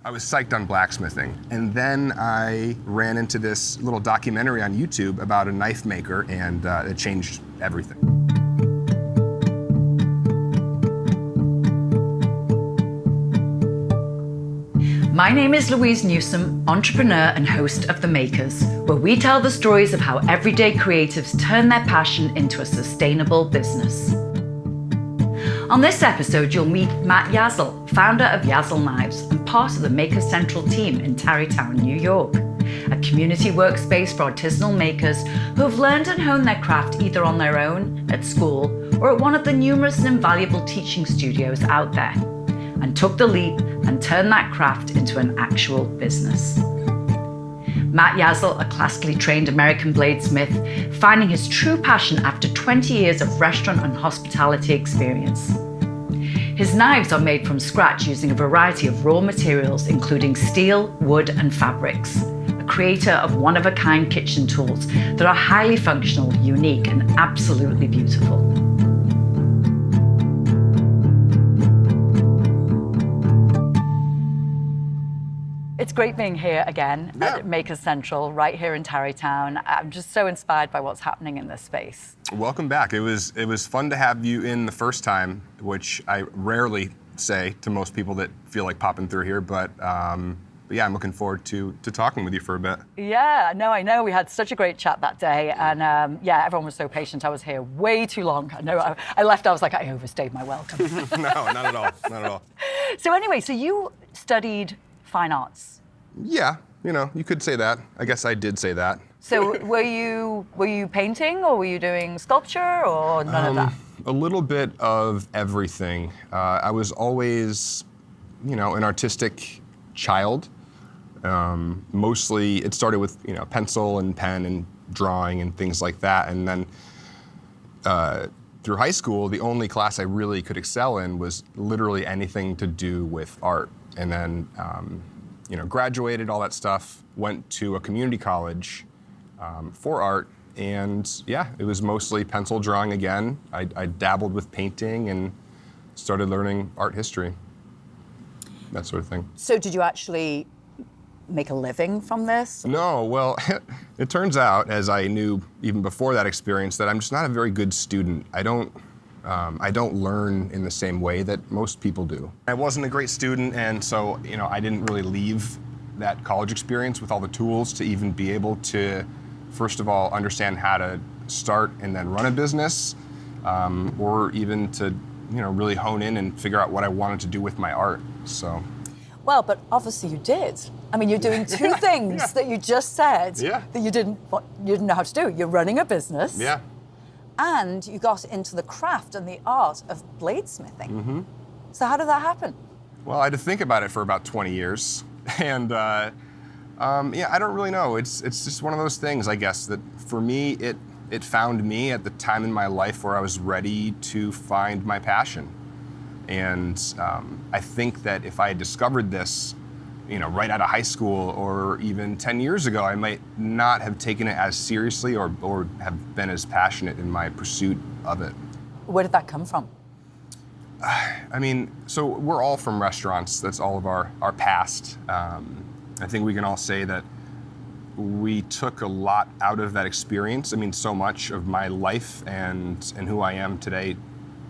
I was psyched on blacksmithing. And then I ran into this little documentary on YouTube about a knife maker, and it changed everything. My name is Louise Newsom, entrepreneur and host of The Makers, where we tell the stories of how everyday creatives turn their passion into a sustainable business. On this episode, you'll meet Matt Yazel, founder of Yazel Knives and part of the Makers Central team in Tarrytown, New York, a community workspace for artisanal makers who have learned and honed their craft either on their own, at school, or at one of the numerous and invaluable teaching studios out there, and took the leap and turned that craft into an actual business. Matt Yazel, a classically trained American bladesmith, finding his true passion after 20 years of restaurant and hospitality experience. His knives are made from scratch using a variety of raw materials, including steel, wood, and fabrics. A creator of one-of-a-kind kitchen tools that are highly functional, unique, and absolutely beautiful. It's great being here again at Makers Central, right here in Tarrytown. I'm just so inspired by what's happening in this space. Welcome back. It was fun to have you in the first time, which I rarely say to most people that feel like popping through here, but yeah, I'm looking forward to talking with you for a bit. Yeah, no, I know. We had such a great chat that day, and yeah, everyone was so patient. I was here way too long. I know I left, I was like, I overstayed my welcome. No, not at all, not at all. So anyway, so you studied fine arts. Yeah, you could say that. I guess I did say that. So were you painting, or were you doing sculpture, or none of that? A little bit of everything. I was always, an artistic child. Mostly, it started with pencil and pen and drawing and things like that, and then through high school, the only class I really could excel in was literally anything to do with art, and then. Graduated, all that stuff, went to a community college for art, and yeah, it was mostly pencil drawing again. I dabbled with painting and started learning art history, that sort of thing. So did you actually make a living from this? No, well, it turns out, as I knew even before that experience, that I'm just not a very good student. I don't learn in the same way that most people do. I wasn't a great student, and so I didn't really leave that college experience with all the tools to even be able to, first of all, understand how to start and then run a business, or even to really hone in and figure out what I wanted to do with my art. So. Well, but obviously you did. I mean, you're doing two things that you just said that you didn't know how to do. You're running a business. Yeah. And you got into the craft and the art of bladesmithing. Mm-hmm. So how did that happen? Well, I had to think about it for about 20 years. And I don't really know. It's just one of those things, I guess, that for me, it found me at the time in my life where I was ready to find my passion. And I think that if I had discovered this, right out of high school or even 10 years ago, I might not have taken it as seriously or have been as passionate in my pursuit of it. Where did that come from? So we're all from restaurants. That's all of our past. I think we can all say that we took a lot out of that experience. So much of my life and who I am today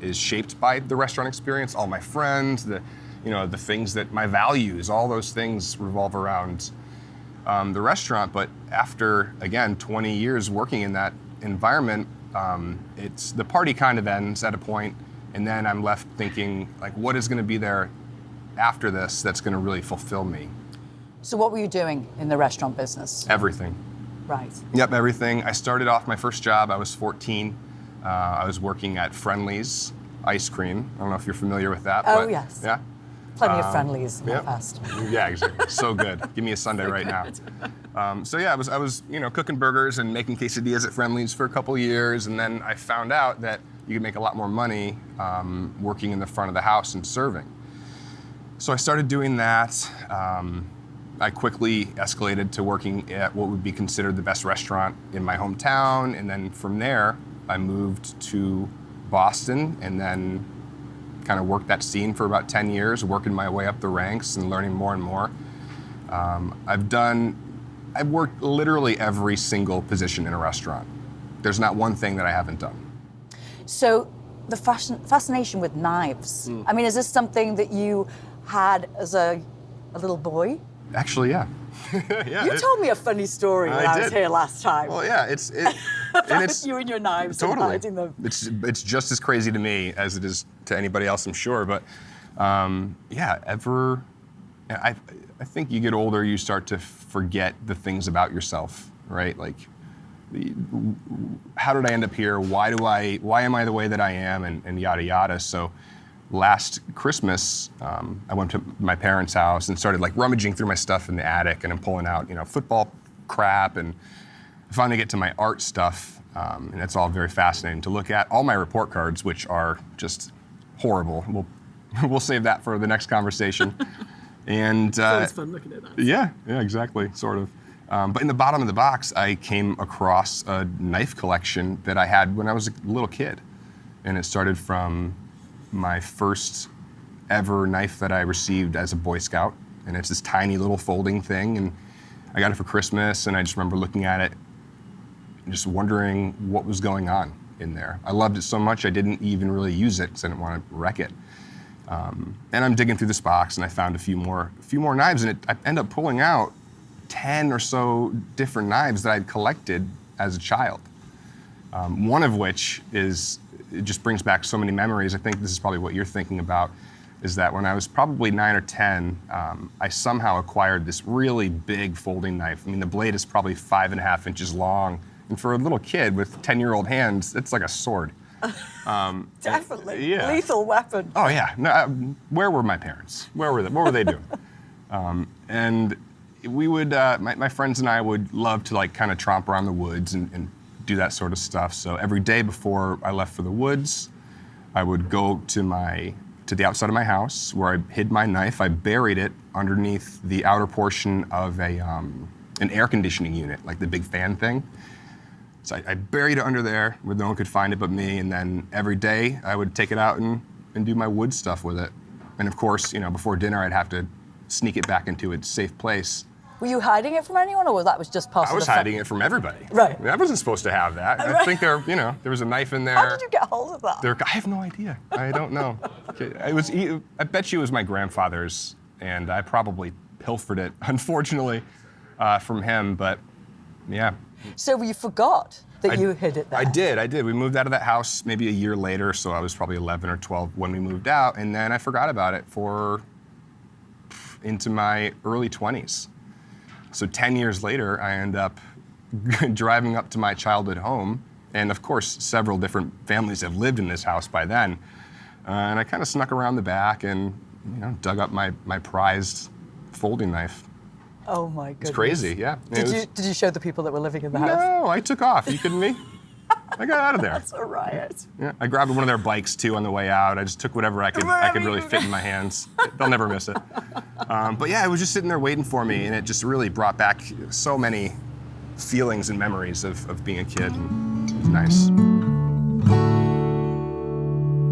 is shaped by the restaurant experience. All my friends, the things that my values, all those things revolve around the restaurant. But after, again, 20 years working in that environment, it's the party kind of ends at a point, and then I'm left thinking, like, what is going to be there after this that's going to really fulfill me? So what were you doing in the restaurant business? Everything. Right. Yep, everything. I started off my first job, I was 14. I was working at Friendly's Ice Cream. I don't know if you're familiar with that. Oh, yes. Yeah. Plenty of Friendlies in the past. Yeah, exactly. So good. Give me a Sunday right now. I was cooking burgers and making quesadillas at Friendly's for a couple years, and then I found out that you could make a lot more money working in the front of the house and serving. So I started doing that. I quickly escalated to working at what would be considered the best restaurant in my hometown, and then from there I moved to Boston, and then kind of worked that scene for about 10 years, working my way up the ranks and learning more and more. I've worked literally every single position in a restaurant. There's not one thing that I haven't done. So the fascination with knives, I mean, is this something that you had as a little boy? Actually, yeah. Yeah, You told me a funny story when I was here last time. Well, yeah, it's you and your knives and totally. hiding them. It's just as crazy to me as it is to anybody else, I'm sure. But I think you get older, you start to forget the things about yourself, right? Like, how did I end up here? Why am I the way that I am? And yada yada. So last Christmas, I went to my parents' house and started like rummaging through my stuff in the attic, and I'm pulling out, football crap, and I finally get to my art stuff, and it's all very fascinating to look at. All my report cards, which are just horrible. We'll save that for the next conversation. And It's always fun looking at that. Yeah, exactly, sort of. But in the bottom of the box, I came across a knife collection that I had when I was a little kid, and it started from my first ever knife that I received as a Boy Scout, and it's this tiny little folding thing, and I got it for Christmas, and I just remember looking at it and just wondering what was going on in there. I loved it so much I didn't even really use it because I didn't want to wreck it. And I'm digging through this box, and I found a few more knives, and I end up pulling out 10 or so different knives that I'd collected as a child. One of which it just brings back so many memories. I think this is probably what you're thinking about, is that when I was probably 9 or 10, I somehow acquired this really big folding knife. I mean, the blade is probably 5.5 inches long, and for a little kid with 10-year-old hands, it's like a sword. Definitely. Yeah. Lethal weapon. Oh yeah. No, where were my parents? Where were they? What were they doing? And we would, my friends and I would love to like kind of tromp around the woods and do that sort of stuff. So every day before I left for the woods, I would go to the outside of my house where I hid my knife. I buried it underneath the outer portion of an air conditioning unit, like the big fan thing. So I buried it under there where no one could find it but me, and then every day I would take it out and do my wood stuff with it. And of course, before dinner I'd have to sneak it back into its safe place. Were you hiding it from anyone, or was that just part of I was hiding it from everybody. Right. I wasn't supposed to have that. Right. I think there was a knife in there. How did you get hold of that? I have no idea. I don't know. I bet you it was my grandfather's, and I probably pilfered it, unfortunately, from him, but yeah. So you forgot that you hid it there? I did. We moved out of that house maybe a year later, so I was probably 11 or 12 when we moved out, and then I forgot about it into my early 20s. So 10 years later, I end up driving up to my childhood home, and of course, several different families have lived in this house by then, and I kind of snuck around the back and dug up my prized folding knife. Oh my goodness. It's crazy, yeah. Did you show the people that were living in the house? No, I took off. Are you kidding me? I got out of there. That's a riot. Yeah, I grabbed one of their bikes too on the way out. I just took whatever I could really fit in my hands. They'll never miss it. But yeah, it was just sitting there waiting for me, and it just really brought back so many feelings and memories of being a kid. And it was nice.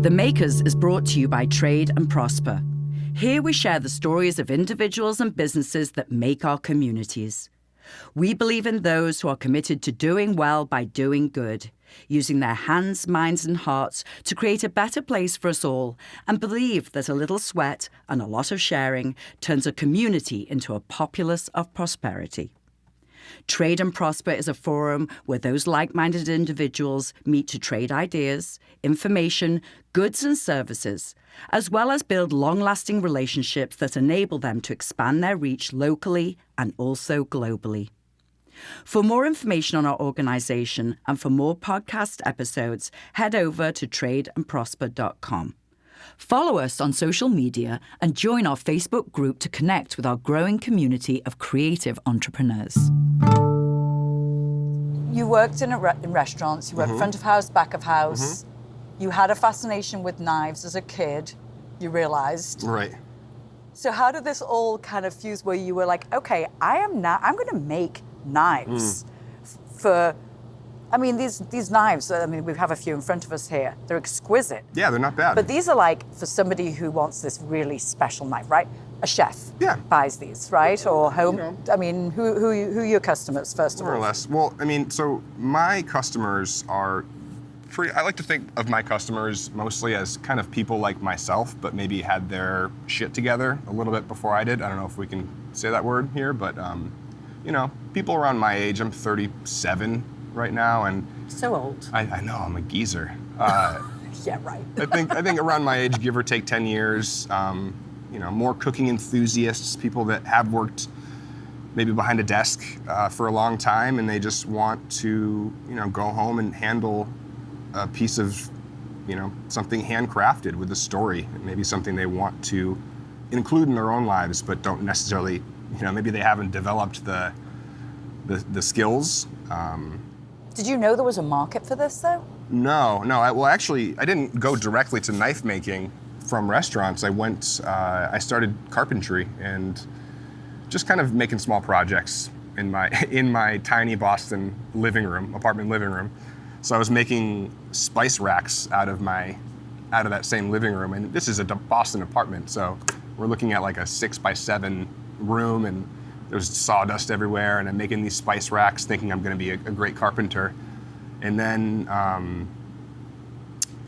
The Makers is brought to you by Trade and Prosper. Here we share the stories of individuals and businesses that make our communities. We believe in those who are committed to doing well by doing good, using their hands, minds and hearts to create a better place for us all, and believe that a little sweat and a lot of sharing turns a community into a populace of prosperity. Trade and Prosper is a forum where those like-minded individuals meet to trade ideas, information, goods and services, as well as build long-lasting relationships that enable them to expand their reach locally and also globally. For more information on our organisation and for more podcast episodes, head over to tradeandprosper.com. Follow us on social media and join our Facebook group to connect with our growing community of creative entrepreneurs. You worked in restaurants, you worked front of house, back of house. You had a fascination with knives as a kid, you realised. Right. So how did this all kind of fuse where you were like, okay, I'm going to make knives for I mean, these knives, I mean, we have a few in front of us here. They're exquisite. Yeah, they're not bad. But these are like for somebody who wants this really special knife, right? A chef buys these, right? Or home. I mean, who are your customers, first of all? More or less. Well, I mean, so my customers are I like to think of my customers mostly as kind of people like myself, but maybe had their shit together a little bit before I did. I don't know if we can say that word here, but people around my age. I'm 37 right now, and so old. I know, I'm a geezer. Yeah, right. I think around my age, give or take 10 years. More cooking enthusiasts, people that have worked maybe behind a desk for a long time, and they just want to go home and handle a piece of something handcrafted with a story, maybe something they want to include in their own lives, but don't necessarily, maybe they haven't developed the skills. Did you know there was a market for this, though? No. I didn't go directly to knife making from restaurants. I started carpentry and just kind of making small projects in my tiny Boston apartment living room. So I was making spice racks out of that same living room, and this is a Boston apartment, so we're looking at like a 6x7 room, and there's sawdust everywhere, and I'm making these spice racks thinking I'm going to be a great carpenter. And then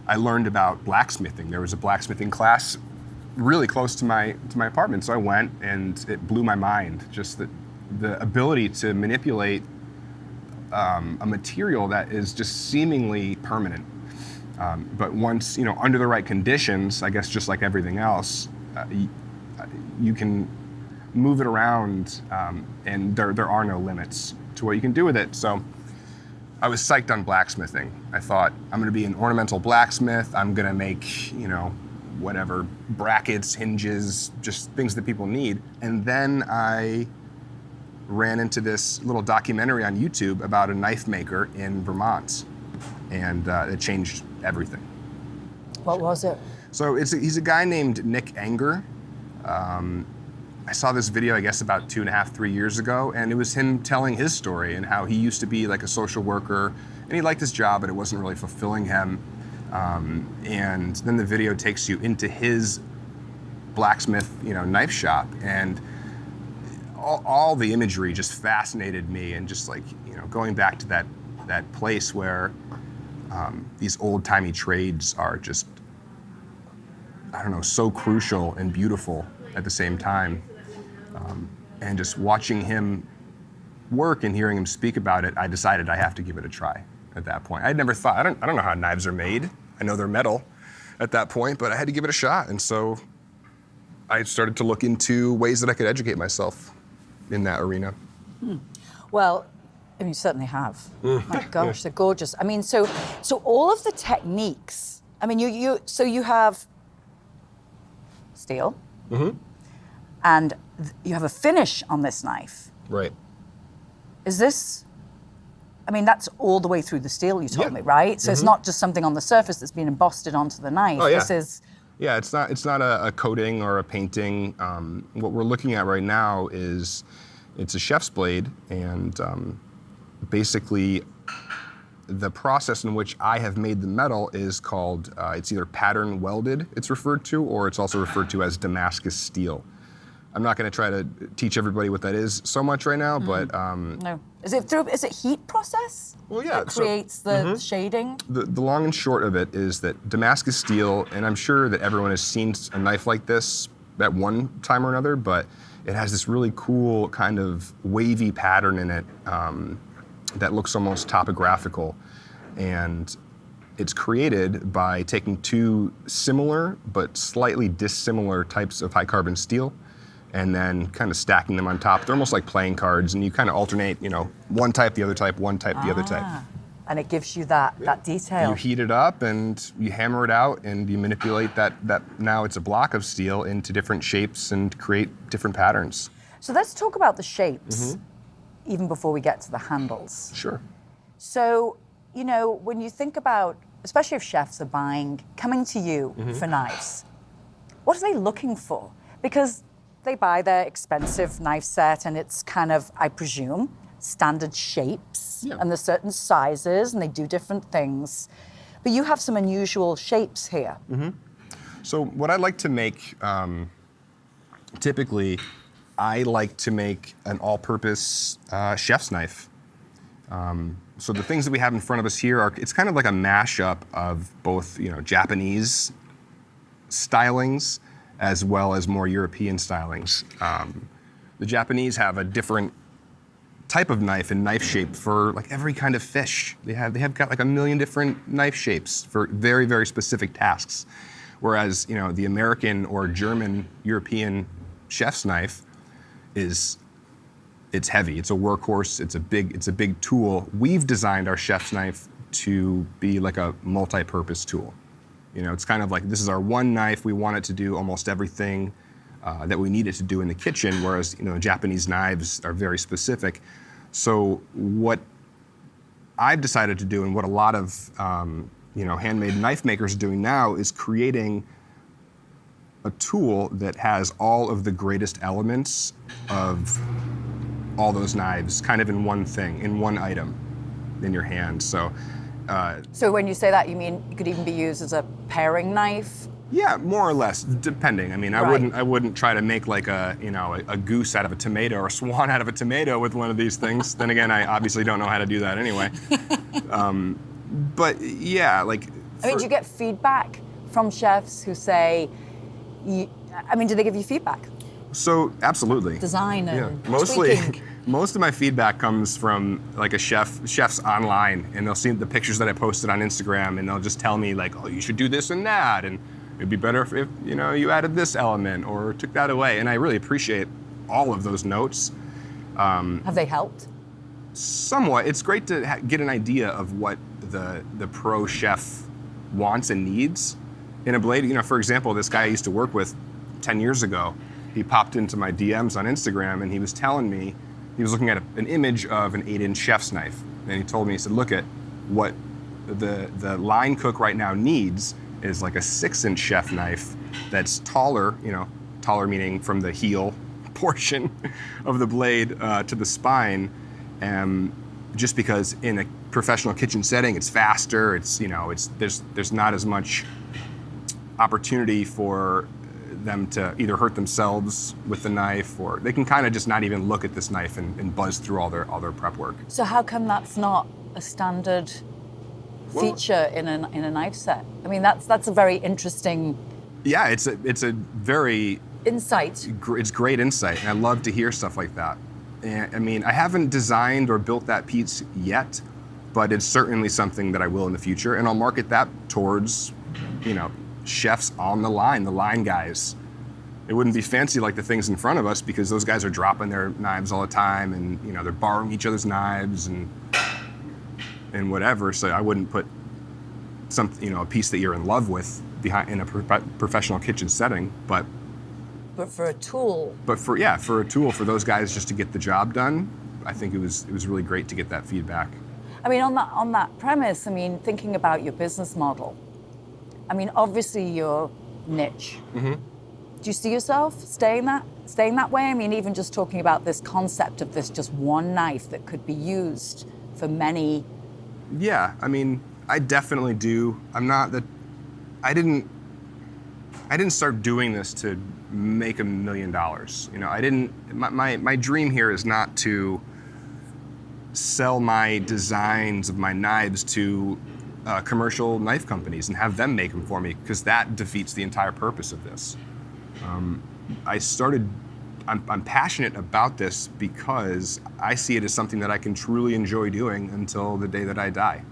I learned about blacksmithing. There was a blacksmithing class really close to my apartment, so I went, and it blew my mind, just the ability to manipulate a material that is just seemingly permanent. But once, under the right conditions, I guess just like everything else, you can move it around, and there are no limits to what you can do with it. So I was psyched on blacksmithing. I thought, I'm going to be an ornamental blacksmith. I'm going to make, whatever, brackets, hinges, just things that people need. And then I ran into this little documentary on YouTube about a knife maker in Vermont, and it changed everything. What was it? So he's a guy named Nick Anger. I saw this video, I guess, about 2.5, 3 years ago, and it was him telling his story and how he used to be like a social worker, and he liked his job, but it wasn't really fulfilling him. And then the video takes you into his blacksmith, knife shop, and all the imagery just fascinated me, and just like, going back to that place where these old-timey trades are just, I don't know, so crucial and beautiful at the same time. And just watching him work and hearing him speak about it, I decided I have to give it a try at that point. I'd never thought, I don't know how knives are made. I know they're metal at that point, but I had to give it a shot. And so I started to look into ways that I could educate myself in that arena. Well, I mean, you certainly have. My gosh, they're gorgeous. I mean, so all of the techniques, I mean, you have steel, and you have a finish on this knife. Right. Is this, I mean, that's all the way through the steel, you told me, right? So it's not just something on the surface that's been embossed onto the knife. Oh, yeah. This is... Yeah, it's not a coating or a painting. What we're looking at right now is, it's a chef's blade, and basically the process in which I have made the metal is called, it's either pattern welded, it's referred to, or it's also referred to as Damascus steel. I'm not going to try to teach everybody what that is so much right now, but... No. Is it heat process? Well, yeah. That creates the shading? The long and short of it is that Damascus steel, and I'm sure that everyone has seen a knife like this at one time or another, but it has this really cool kind of wavy pattern in it that looks almost topographical. And it's created by taking two similar but slightly dissimilar types of high carbon steel, and then kind of stacking them on top. They're almost like playing cards, and you kind of alternate, one type, the other type, one type, the other type. And it gives you that detail. You heat it up, and you hammer it out, and you manipulate that now it's a block of steel into different shapes and create different patterns. So let's talk about the shapes, even before we get to the handles. Sure. So, when you think about, especially if chefs are coming to you for knives, what are they looking for? Because they buy their expensive knife set, and it's kind of, I presume, standard shapes, Yeah. and there's certain sizes, and they do different things. But you have some unusual shapes here. So what I like to make, typically, I like to make an all-purpose chef's knife. So the things that we have in front of us here it's kind of like a mashup of both, Japanese stylings as well as more European stylings. The Japanese have a different type of knife and knife shape for like every kind of fish. They have got like a million different knife shapes for very, very specific tasks. Whereas, the American or German European chef's knife it's heavy. It's a workhorse. It's a big tool. We've designed our chef's knife to be like a multi-purpose tool. It's kind of like this is our one knife. We want it to do almost everything that we need it to do in the kitchen. Whereas Japanese knives are very specific. So what I've decided to do, and what a lot of handmade knife makers are doing now, is creating a tool that has all of the greatest elements of all those knives kind of in one thing, in one item in your hand. So when you say that, you mean it could even be used as a paring knife? Yeah, more or less, depending. I mean, Right. I wouldn't try to make like a goose out of a tomato or a swan out of a tomato with one of these things. Then again, I obviously don't know how to do that anyway. But yeah, like. Do you get feedback from chefs who say, do they give you feedback? So absolutely. Design and Mostly, tweaking. most of my feedback comes from like chefs online, and they'll see the pictures that I posted on Instagram, and they'll just tell me like, oh, you should do this and that, and it'd be better if you added this element or took that away. And I really appreciate all of those notes. Have they helped? Somewhat. It's great to get an idea of what the pro chef wants and needs in a blade. For example, this guy I used to work with 10 years ago, he popped into my DMs on Instagram, and he was telling me, he was looking at an image of an 8-inch chef's knife. And he told me, he said, look at what the line cook right now needs is like a 6-inch chef knife that's taller, taller meaning from the heel portion of the blade to the spine. Just because in a professional kitchen setting, it's faster, there's not as much opportunity for them to either hurt themselves with the knife, or they can kind of just not even look at this knife and buzz through all their prep work. So how come that's not a standard feature in a knife set? I mean, that's a very interesting. Yeah, it's a very insight. It's great insight, and I love to hear stuff like that. And I mean, I haven't designed or built that piece yet, but it's certainly something that I will in the future, and I'll market that towards, chefs on the line guys. It wouldn't be fancy like the things in front of us, because those guys are dropping their knives all the time, and they're borrowing each other's knives and whatever. So I wouldn't put a piece that you're in love with behind in a professional kitchen setting, but for a tool. But for a tool for those guys just to get the job done, I think it was really great to get that feedback. I mean, on that premise, thinking about your business model, obviously your niche. Mm-hmm. Do you see yourself staying that way? Even just talking about this concept of this just one knife that could be used for many. Yeah, I definitely do. I didn't start doing this to make $1 million. My dream here is not to sell my designs of my knives to commercial knife companies and have them make them for me, because that defeats the entire purpose of this. I'm passionate about this because I see it as something that I can truly enjoy doing until the day that I die.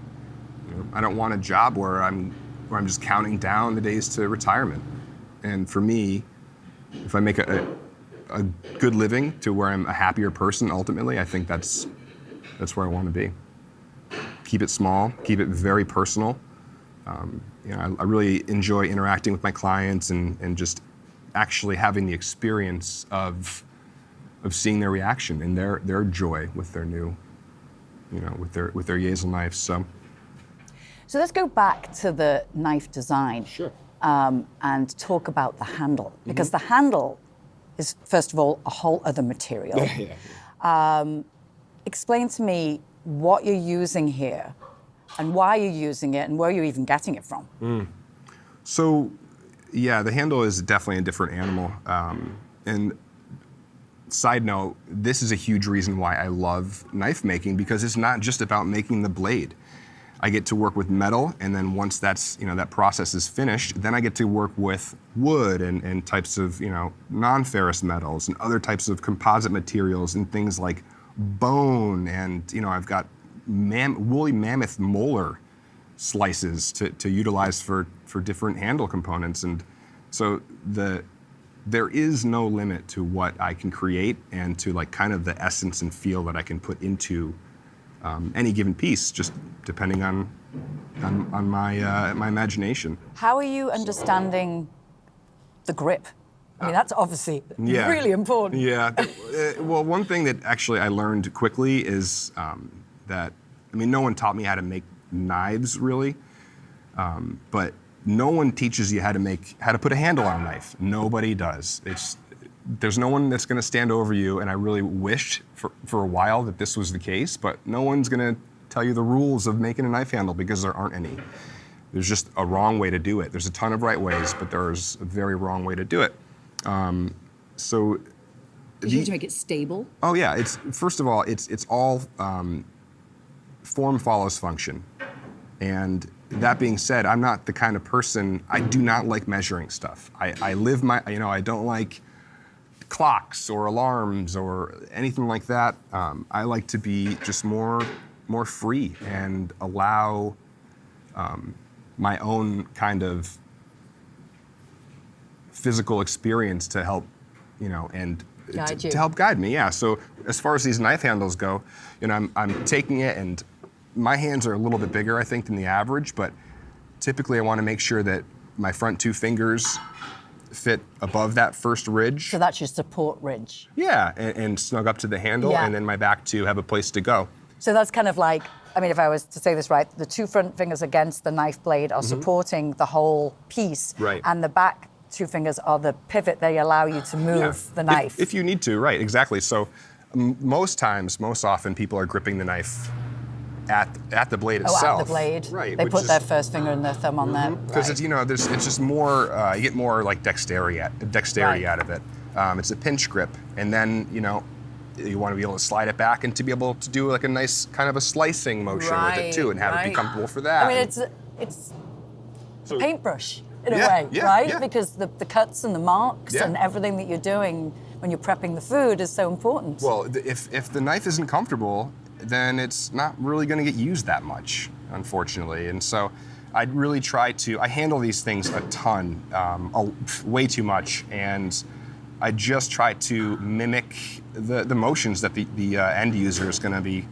I don't want a job where I'm just counting down the days to retirement. And for me, if I make a good living to where I'm a happier person ultimately, I think that's where I want to be. Keep it small, keep it very personal. I really enjoy interacting with my clients and just actually having the experience of seeing their reaction and their joy with their new, with their Yazel knives. So let's go back to the knife design. Sure. And talk about the handle, because the handle is, first of all, a whole other material. Yeah. explain to me what you're using here and why you're using it and where you're even getting it from. So, yeah, the handle is definitely a different animal. And side note, this is a huge reason why I love knife making, because it's not just about making the blade. I get to work with metal, and then once that's, that process is finished, then I get to work with wood and types of, non-ferrous metals and other types of composite materials and things like bone, and, I've got woolly mammoth molar slices to utilize for different handle components. And so there is no limit to what I can create and to like kind of the essence and feel that I can put into any given piece, just depending on my imagination. How are you understanding the grip? I mean, that's obviously really important. Yeah. Well, one thing that actually I learned quickly is that, no one taught me how to make knives really, but no one teaches you how to put a handle on a knife. Nobody does. There's no one that's going to stand over you, and I really wished for a while that this was the case, but no one's going to tell you the rules of making a knife handle, because there aren't any. There's just a wrong way to do it. There's a ton of right ways, but there's a very wrong way to do it. So you need to make it stable? Oh yeah, first of all, it's all form follows function. And that being said, I'm not the kind of person, I do not like measuring stuff. I live I don't like clocks or alarms or anything like that. I like to be just more free and allow my own kind of physical experience to help, and to help guide me. Yeah. So as far as these knife handles go, I'm taking it, and my hands are a little bit bigger, I think, than the average, but typically I want to make sure that my front two fingers fit above that first ridge. So that's your support ridge. Yeah, and snug up to the handle, and then my back two have a place to go. So that's kind of like, if I was to say this right, the two front fingers against the knife blade are supporting the whole piece, right, and the back two fingers are the pivot. They allow you to move the knife. If you need to, right, exactly. So most often, people are gripping the knife at the blade itself. Oh, at the blade. Right. They put their first finger and their thumb on there. Because it's just more, you get more like dexterity out of it. It's a pinch grip, and then you want to be able to slide it back and to be able to do like a nice kind of a slicing motion with it too, and have it be comfortable for that. It's a paintbrush in a way, right? Yeah. Because the cuts and the marks and everything that you're doing when you're prepping the food is so important. Well, if the knife isn't comfortable, then it's not really going to get used that much, unfortunately. And so I really I handle these things a ton, way too much, and I just try to mimic the motions that the end user is going to be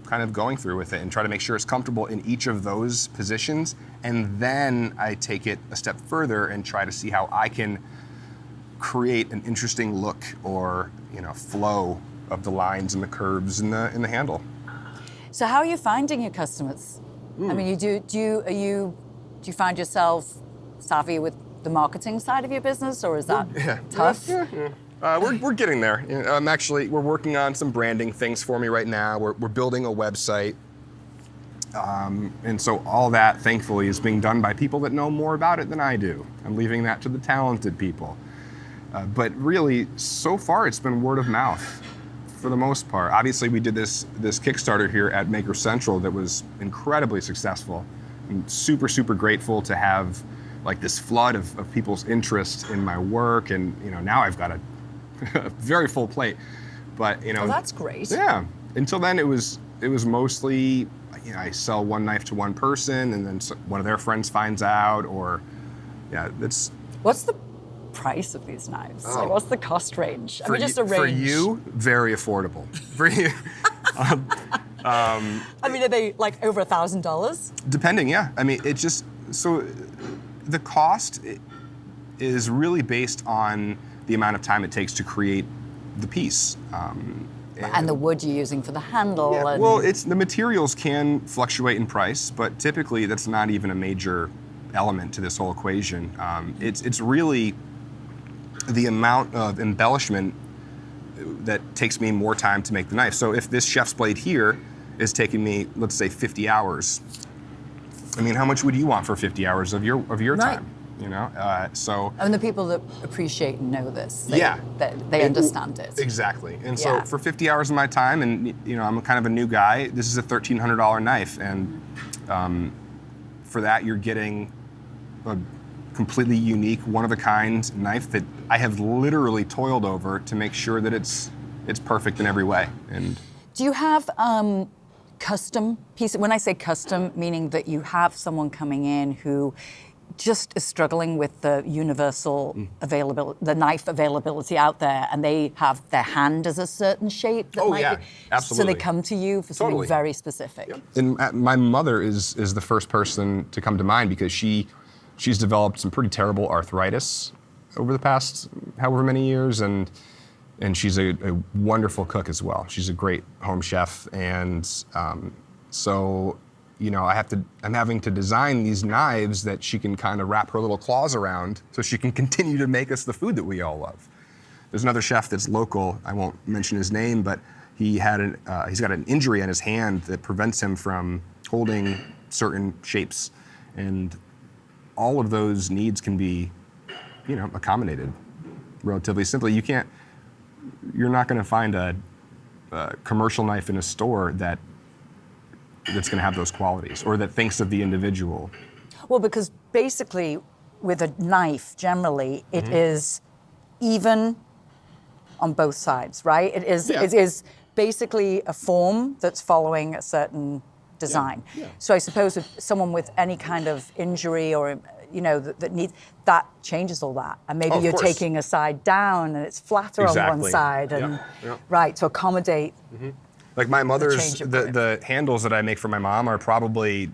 kind of going through with it, and try to make sure it's comfortable in each of those positions. And then I take it a step further and try to see how I can create an interesting look or flow of the lines and the curves in the handle. So how are you finding your customers? Do you find yourself savvy with the marketing side of your business, or is that tough? We're getting there. We're working on some branding things for me right now. We're building a website. And so all that, thankfully, is being done by people that know more about it than I do. I'm leaving that to the talented people. But really, so far, it's been word of mouth for the most part. Obviously, we did this Kickstarter here at Maker Central that was incredibly successful. I'm super, super grateful to have like this flood of people's interest in my work. And now I've got a very full plate. But well, that's great. Yeah. Until then, it was mostly, I sell one knife to one person, and then one of their friends finds out, or that's. What's the price of these knives? Like, what's the cost range? Just a range. For you, very affordable. For you. Are they like over $1,000? Depending, yeah. It just, so the cost is really based on the amount of time it takes to create the piece. And the wood you're using for the handle. Yeah, well, the materials can fluctuate in price, but typically that's not even a major element to this whole equation. It's really the amount of embellishment that takes me more time to make the knife. So if this chef's blade here is taking me, let's say, 50 hours, I mean, how much would you want for 50 hours of your Right. time? You know, so. And the people that appreciate and know this, Yeah. they understand it. Exactly. And so Yeah. for 50 hours of my time, and you know, I'm kind of a new guy, this is a $1,300 knife. And for that, you're getting a completely unique, one-of-a-kind knife that I have literally toiled over to make sure that it's perfect in every way. And Do you have custom pieces? When I say custom, meaning that you have someone coming in who just is struggling with the universal availability, the knife availability out there, and they have their hand as a certain shape. That Oh, might yeah, be, absolutely. So they come to you for something Totally. very specific. And my mother is the first person to come to mind because she's developed some pretty terrible arthritis over the past however many years, and she's a wonderful cook as well. She's a great home chef, and so you know, I'm having to design these knives that she can kind of wrap her little claws around so she can continue to make us the food that we all love. There's another chef that's local, I won't mention his name, but he's got an injury on his hand that prevents him from holding certain shapes. And all of those needs can be, you know, accommodated relatively simply. You're not gonna find a commercial knife in a store that's going to have those qualities, or that thinks of the individual. Well, because basically, with a knife, generally, it is even on both sides, right? It is basically a form that's following a certain design. Yeah. So I suppose if someone with any kind of injury or you know that needs that changes all that, and maybe Oh, of you're course. taking a side down and it's flatter on one Exactly. side, and Yep. right to accommodate. Like my mother's, change of the handles that I make for my mom are probably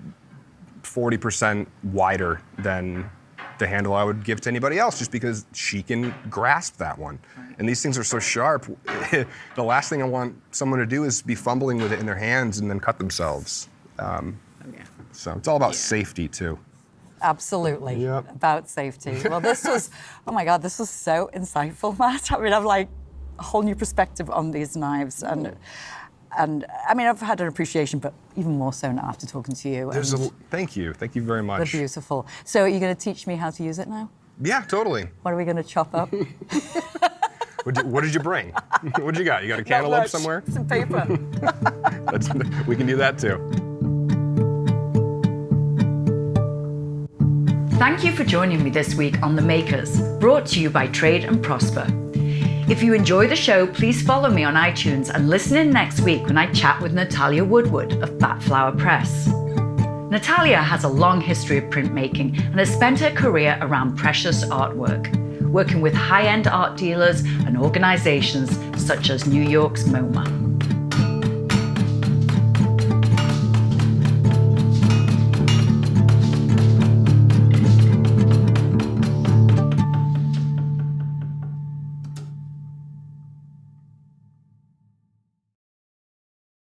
40% wider than the handle I would give to anybody else, just because she can grasp that one. And these things are so sharp. The last thing I want someone to do is be fumbling with it in their hands and then cut themselves. So it's all about safety too. Absolutely, Yep. about safety. Well, this was, oh my God, this was so insightful, Matt. I mean, I've like a whole new perspective on these knives, and I mean, I've had an appreciation, but even more so now after talking to you. Thank you very They're much. beautiful. So, are you going to teach me how to use it now? Yeah, totally. What are we going to chop up? What did you bring? What did you got? You got a cantaloupe somewhere? Some paper. We can do that too. Thank you for joining me this week on The Makers, brought to you by Trade and Prosper. If you enjoy the show, please follow me on iTunes and listen in next week when I chat with Natalia Woodward of Bat Flower Press. Natalia has a long history of printmaking and has spent her career around precious artwork, working with high-end art dealers and organizations such as New York's MoMA.